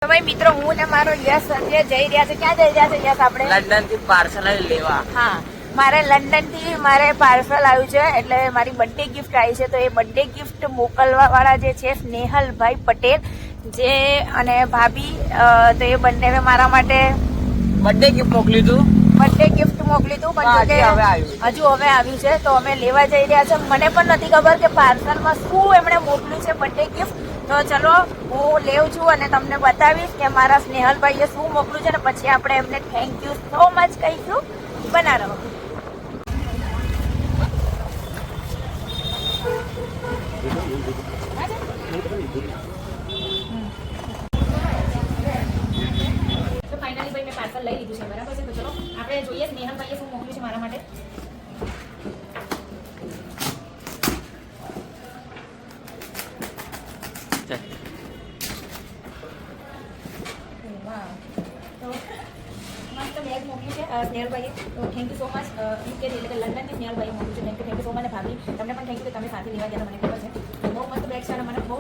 તો ભાઈ મિત્રો હું ને મારો યશ સંજય જઈ રહ્યા છે. ક્યાં જઈ રહ્યા છે યશ આપણે? લંડન થી પાર્સલ લેવા. હા, મારે લંડન થી મારે પાર્સલ આવ્યું છે, એટલે મારી બર્થડે ગિફ્ટ આવી છે. તો એ બર્થડે ગિફ્ટ મોકલવા વાળા જે છે સ્નેહલભાઈ પટેલ જે અને ભાભી, તો એ બંને મારા માટે બર્થડે ગિફ્ટ મોકલી તું. બર્થડે ગિફ્ટ મોકલી હતું, પણ જો કે હજુ હવે આવ્યું છે. તો અમે લેવા જઈ રહ્યા છે. મને પણ નથી ખબર કે પાર્સલમાં શું એમણે મોકલ્યું છે બર્થડે ગિફ્ટ. તો ચલો હું લેવું છું અને તમને બતાવીશ કે મારા સ્નેહલભાઈએ શું મોકલ્યું છે, ને પછી આપણે એમને થેન્ક યુ સો મચ કહીશું. બના રહો. તો ફાઇનલી ભાઈ મેં પાર્સલ લઈ લીધું છે, બરાબર છે. તો ચલો આપણે જોઈએ સ્નેહલભાઈએ શું મોકલ્યું છે મારા માટે. બેગ મોકલી છે સ્નેહલભાઈએ. તો thank you so much. UK એટલે કે લંડનથી સ્નેહલભાઈએ મોકલ્યું છે. Thank you so much. ભાભી તમને પણ થેન્ક યુ કે તમે સાથે લેવા ગયા મને ખબર છે. બહુ મસ્ત બેગ છે અને મને બહુ